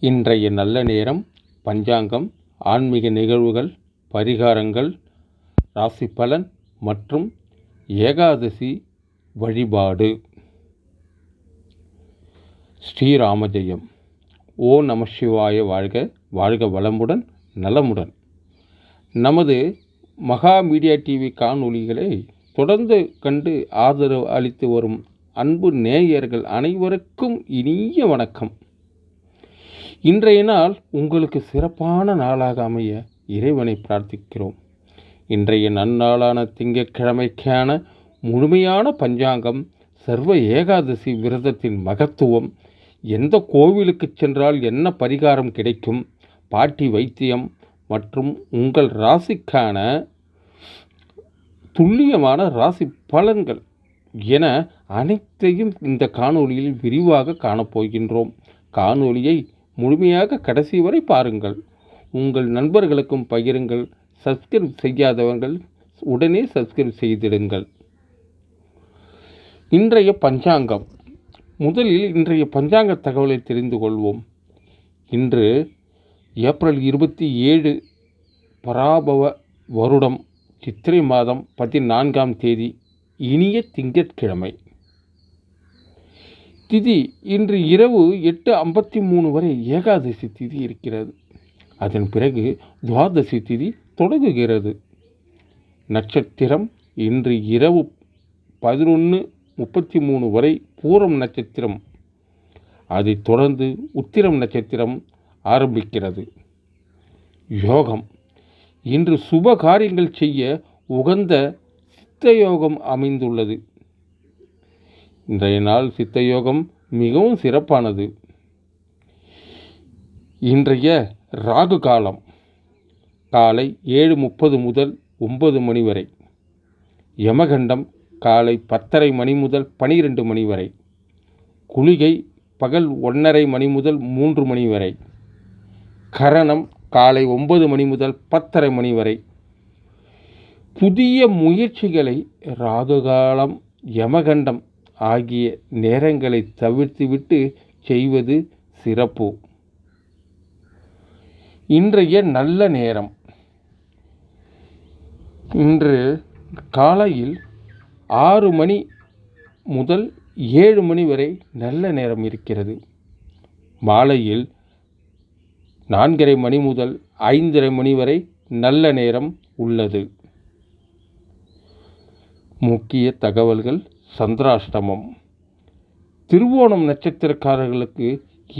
இன்றைய நல்ல நேரம், பஞ்சாங்கம், ஆன்மீக நிகழ்வுகள், பரிகாரங்கள், ராசி பலன் மற்றும் ஏகாதசி வழிபாடு. ஸ்ரீராம ஜெயம். ஓ நம சிவாய வாழ்க. வாழ்க வளமுடன் நலமுடன். நமது மகா மீடியா டிவி காணொளிகளை தொடர்ந்து கண்டு ஆதரவு அளித்து வரும் அன்பு நேயர்கள் அனைவருக்கும் இனிய வணக்கம். இன்றைய நாள் உங்களுக்கு சிறப்பான நாளாக அமைய இறைவனை பிரார்த்திக்கிறோம். இன்றைய நன்னாளான திங்கட்கிழமைக்கான முழுமையான பஞ்சாங்கம், சர்வ ஏகாதசி விரதத்தின் மகத்துவம், எந்த கோவிலுக்கு சென்றால் என்ன பரிகாரம் கிடைக்கும், பாட்டி வைத்தியம் மற்றும் உங்கள் ராசிக்கான துல்லியமான ராசி பலன்கள் என அனைத்தையும் இந்த காணொளியில் விரிவாக காணப்போகின்றோம். காணொளியை முழுமையாக கடைசி வரை பாருங்கள். உங்கள் நண்பர்களுக்கும் பகிருங்கள். சப்ஸ்கிரைப் செய்யாதவர்கள் உடனே சப்ஸ்கிரைப் செய்திடுங்கள். இன்றைய பஞ்சாங்கம். முதலில் இன்றைய பஞ்சாங்க தகவலை தெரிந்து கொள்வோம். இன்று ஏப்ரல் 27 பராபவ வருடம் சித்திரை மாதம் 14ஆம் தேதி, இனிய திங்கட்கிழமை. திதி இன்று இரவு 8:53 வரை ஏகாதசி திதி இருக்கிறது. அதன் பிறகு துவாதசி திதி தொடங்குகிறது. நட்சத்திரம் இன்று இரவு 11:33 வரை பூரம் நட்சத்திரம். அதைத் தொடர்ந்து உத்திரம் நட்சத்திரம் ஆரம்பிக்கிறது. யோகம் இன்று சுப காரியங்கள் செய்ய உகந்த சித்தயோகம் அமைந்துள்ளது. இன்றைய நாள் சித்தயோகம் மிகவும் சிறப்பானது. இன்றைய ராகு காலம் காலை 7:30 முதல் 9 மணி வரை. யமகண்டம் காலை 10:30 மணி முதல் 12 மணி வரை. குளிகை பகல் 1:30 மணி முதல் 3 மணி வரை. கரணம் காலை 9 மணி முதல் 10:30 மணி வரை. புதிய முயற்சிகளை ராகு காலம், யமகண்டம் ஆகிய நேரங்களை தவிர்த்துவிட்டு செய்வது சிறப்பு. இன்றைய நல்ல நேரம். இன்று காலையில் 6 மணி முதல் 7 மணி வரை நல்ல நேரம் இருக்கிறது. மாலையில் 4:30 மணி முதல் 5:30 மணி வரை நல்ல நேரம் உள்ளது. முக்கிய தகவல்கள். சந்திராஷ்டமம். திருவோணம் நட்சத்திரக்காரர்களுக்கு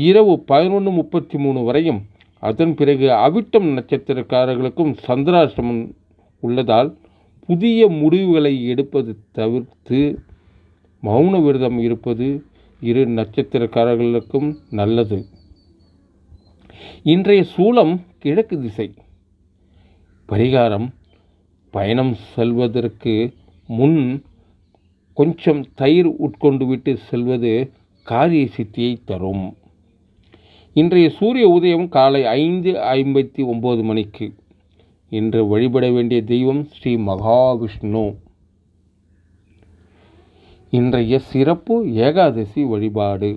இரவு 11:33 வரையும், அதன் பிறகு அவிட்டம் நட்சத்திரக்காரர்களுக்கும் சந்திராஷ்டமம் உள்ளதால் புதிய முடிவுகளை எடுப்பது தவிர்த்து மௌன விரதம் இருப்பது இரு நட்சத்திரக்காரர்களுக்கும் நல்லது. இன்றைய சூலம் கிழக்கு திசை. பரிகாரம்: பயணம் செல்வதற்கு முன் கொஞ்சம் தயிர் உட்கொண்டு விட்டு செல்வது காரிய சித்தியை தரும். இன்றைய சூரிய உதயம் காலை 5:59 மணிக்கு. இன்று வழிபட வேண்டிய தெய்வம் ஸ்ரீ மகாவிஷ்ணு. இன்றைய சிறப்பு ஏகாதசி வழிபாடு.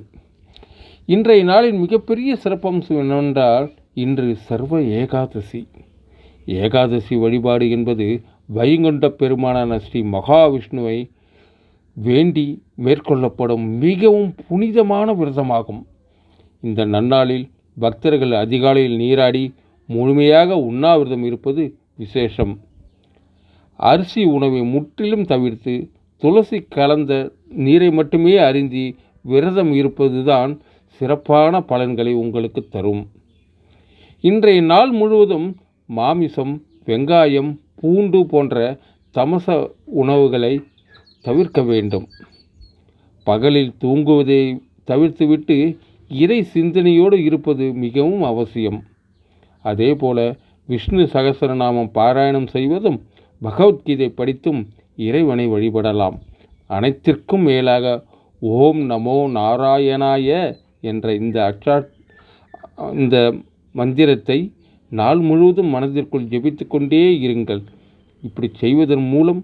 இன்றைய நாளின் மிகப்பெரிய சிறப்பம்சம் என்னவென்றால், இன்று சர்வ ஏகாதசி. ஏகாதசி வழிபாடு என்பது வைகுண்ட பெருமானான ஸ்ரீ மகாவிஷ்ணுவை வேண்டி மேற்கொள்ளப்படும் மிகவும் புனிதமான விரதமாகும். இந்த நன்னாளில் பக்தர்கள் அதிகாலையில் நீராடி முழுமையாக உண்ணாவிரதம் இருப்பது விசேஷம். அரிசி உணவை முற்றிலும் தவிர்த்து துளசி கலந்த நீரை மட்டுமே அருந்தி விரதம் இருப்பதுதான் சிறப்பான பலன்களை உங்களுக்கு தரும். இன்றைய நாள் முழுவதும் மாமிசம், வெங்காயம், பூண்டு போன்ற தமச உணவுகளை தவிர்க்க வேண்டும். பகலில் தூங்குவதை தவிர்த்துவிட்டு இறை சிந்தனையோடு இருப்பது மிகவும் அவசியம். அதேபோல விஷ்ணு சகஸ்ரநாமம் பாராயணம் செய்வதும், பகவத்கீதை படித்தும் இறைவனை வழிபடலாம். அனைத்திற்கும் மேலாக ஓம் நமோ நாராயணாய என்ற இந்த மந்திரத்தை நாள் முழுவதும் மனதிற்குள் ஜெபித்து கொண்டே இருங்கள். இப்படி செய்வதன் மூலம்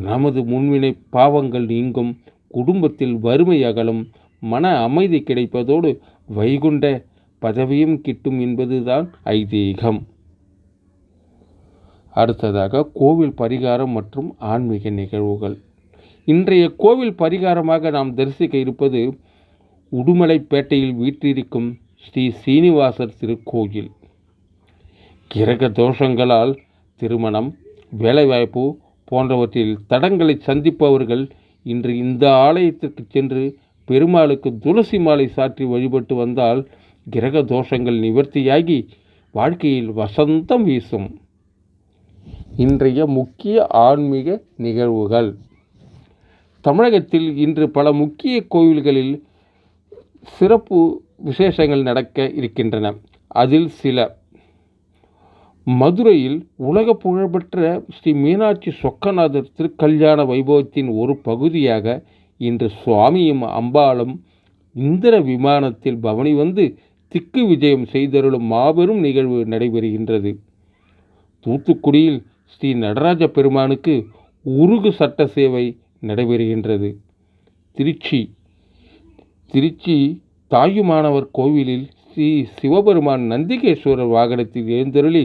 நமது முன்வினை பாவங்கள் நீங்கும், குடும்பத்தில் வறுமை அகலும், மன அமைதி கிடைப்பதோடு வைகுண்ட பதவியும் கிட்டும் என்பதுதான் ஐதீகம். அடுத்ததாக கோவில் பரிகாரம் மற்றும் ஆன்மீக நிகழ்வுகள். இன்றைய கோவில் பரிகாரமாக நாம் தரிசிக்க இருப்பது உடுமலைப்பேட்டையில் வீற்றிருக்கும் ஸ்ரீ சீனிவாசர் திருக்கோயில். கிரக தோஷங்களால் திருமணம், வேலைவாய்ப்பு போன்றவற்றில் தடங்களை சந்திப்பவர்கள் இன்று இந்த ஆலயத்திற்கு சென்று பெருமாளுக்கு துளசி மாலை சாற்றி வழிபட்டு வந்தால் கிரக தோஷங்கள் நிவர்த்தியாகி வாழ்க்கையில் வசந்தம் வீசும். இன்றைய முக்கிய ஆன்மீக நிகழ்வுகள். தமிழகத்தில் இன்று பல முக்கிய கோவில்களில் சிறப்பு விசேஷங்கள் நடக்க இருக்கின்றன. அதில் சில: மதுரையில் உலக புகழ்பெற்ற ஸ்ரீ மீனாட்சி சொக்கநாதர் திருக்கல்யாண வைபவத்தின் ஒரு பகுதியாக இன்று சுவாமியும் அம்பாளும் இந்திர விமானத்தில் பவனி வந்து திக்கு விஜயம் செய்தருளும் மாபெரும் நிகழ்வு நடைபெறுகின்றது. தூத்துக்குடியில் ஸ்ரீ நடராஜ பெருமானுக்கு உருகு சட்ட சேவை நடைபெறுகின்றது. திருச்சி தாயுமானவர் கோவிலில் ஸ்ரீ சிவபெருமான் நந்திகேஸ்வரர் வாகனத்தில் எழுந்தருளி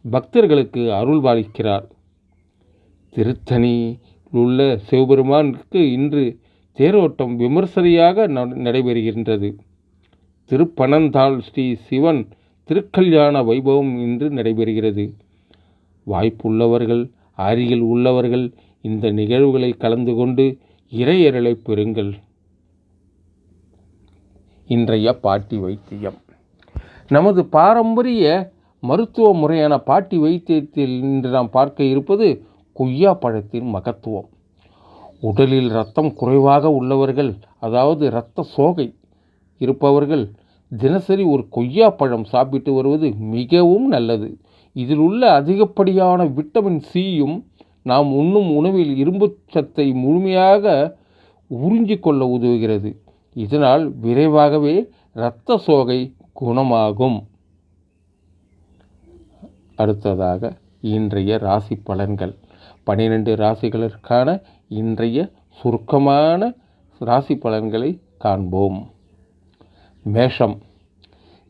பக்தர்களுக்கு அருள்பாலிக்கிறார். திருத்தணியில் உள்ள சிவபெருமானுக்கு இன்று தேரோட்டம் விமர்சனையாக நடைபெறுகின்றது. திருப்பனந்தாள் ஸ்ரீ சிவன் திருக்கல்யாண வைபவம் இன்று நடைபெறுகிறது. வாய்ப்புள்ளவர்கள், அருகில் உள்ளவர்கள் இந்த நிகழ்வுகளை கலந்து கொண்டு இறையருளை பெறுங்கள். இன்றைய பாட்டி வைத்தியம். நமது பாரம்பரிய மருத்துவ முறையான பாட்டி வைத்தியத்தில் இன்று நாம் பார்க்க இருப்பது கொய்யா பழத்தின் மகத்துவம். உடலில் இரத்தம் குறைவாக உள்ளவர்கள், அதாவது இரத்த சோகை இருப்பவர்கள் தினசரி ஒரு கொய்யா பழம் சாப்பிட்டு வருவது மிகவும் நல்லது. இதில் உள்ள அதிகப்படியான விட்டமின் சியும் நாம் உண்ணும் உணவில் இரும்பு சத்தை முழுமையாக உறிஞ்சிக்கொள்ள உதவுகிறது. இதனால் விரைவாகவே இரத்த சோகை குணமாகும். அடுத்ததாக இன்றைய ராசி பலன்கள். 12 ராசிகளுக்கான இன்றைய சுருக்கமான ராசி பலன்களை காண்போம். மேஷம்.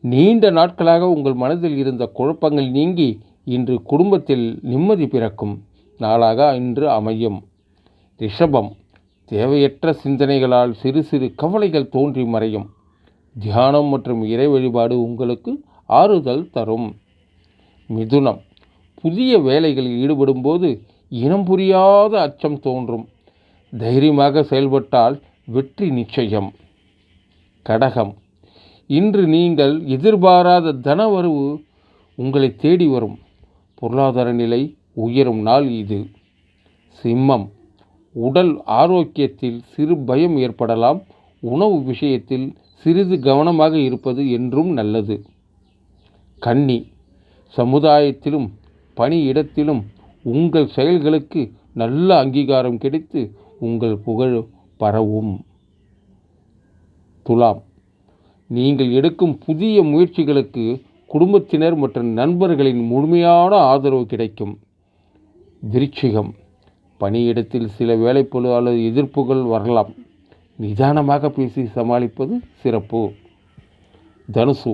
நீண்ட நாட்களாக உங்கள் மனதில் இருந்த குழப்பங்கள் நீங்கி இன்று குடும்பத்தில் நிம்மதி பிறக்கும் நாளாக இன்று அமையும். ரிஷபம். தேவையற்ற சிந்தனைகளால் சிறு சிறு கவலைகள் தோன்றி மறையும். தியானம் மற்றும் இறை வழிபாடு உங்களுக்கு ஆறுதல் தரும். மிதுனம். புதிய வேலைகளில் ஈடுபடும் போது இனம் புரியாத அச்சம் தோன்றும். தைரியமாக செயல்பட்டால் வெற்றி நிச்சயம். கடகம். இன்று நீங்கள் எதிர்பாராத தனவரவு உங்களை தேடி வரும். பொருளாதார நிலை உயரும் நாள் இது. சிம்மம். உடல் ஆரோக்கியத்தில் சிறு பயம் ஏற்படலாம். உணவு விஷயத்தில் சிறிது கவனமாக இருப்பது என்றும் நல்லது. கன்னி. சமுதாயத்திலும் பணியிடத்திலும் உங்கள் செயல்களுக்கு நல்ல அங்கீகாரம் கிடைத்து உங்கள் புகழ் பரவும். துலாம். நீங்கள் எடுக்கும் புதிய முயற்சிகளுக்கு குடும்பத்தினர் மற்றும் நண்பர்களின் முழுமையான ஆதரவு கிடைக்கும். விருச்சிகம். பணியிடத்தில் சில வேலைப்பளு அல்லது எதிர்ப்புகள் வரலாம். நிதானமாக பேசி சமாளிப்பது சிறப்பு. தனுசு.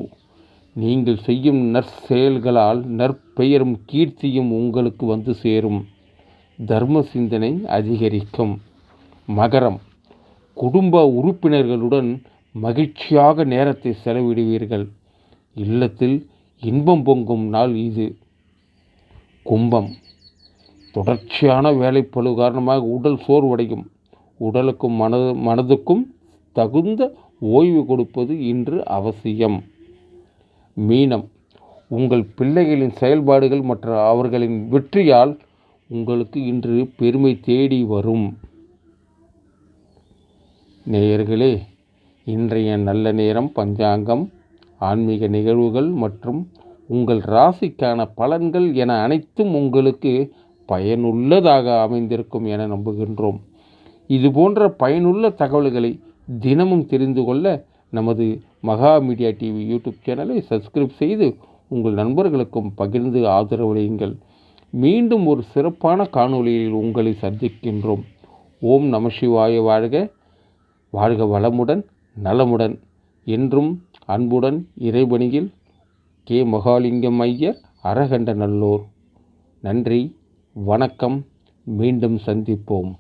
நீங்கள் செய்யும் நற்செயல்களால் நற்பெயரும் கீர்த்தியும் உங்களுக்கு வந்து சேரும். தர்ம சிந்தனை அதிகரிக்கும். மகரம். குடும்ப உறுப்பினர்களுடன் மகிழ்ச்சியாக நேரத்தை செலவிடுவீர்கள். இல்லத்தில் இன்பம் பொங்கும் நாள் இது. கும்பம். தொடர்ச்சியான வேலைப்பளு காரணமாக உடல் சோர்வடையும். உடலுக்கும் மனதுக்கும் தகுந்த ஓய்வு கொடுப்பது இன்று அவசியம். மீனம். உங்கள் பிள்ளைகளின் செயல்பாடுகள் மற்றும் அவர்களின் வெற்றியால் உங்களுக்கு இன்று பெருமை தேடி வரும். நேயர்களே, இன்றைய நல்ல நேரம், பஞ்சாங்கம், ஆன்மீக நிகழ்வுகள் மற்றும் உங்கள் ராசிக்கான பலன்கள் என அனைத்தும் உங்களுக்கு பயனுள்ளதாக அமைந்திருக்கும் என நம்புகின்றோம். இதுபோன்ற பயனுள்ள தகவல்களை தினமும் தெரிந்து கொள்ள நமது மகா மீடியா டிவி யூடியூப் சேனலை சப்ஸ்கிரைப் செய்து உங்கள் நண்பர்களுக்கும் பகிர்ந்து ஆதரவளியுங்கள். மீண்டும் ஒரு சிறப்பான காணொளியில் உங்களை சந்திக்கின்றோம். ஓம் நம சிவாய வாழ்க. வாழ்க வளமுடன் நலமுடன் என்றும் அன்புடன் இறைபணியில் கே. மகாலிங்கம் ஐயர், அரகண்டநல்லூர். நன்றி, வணக்கம். மீண்டும் சந்திப்போம்.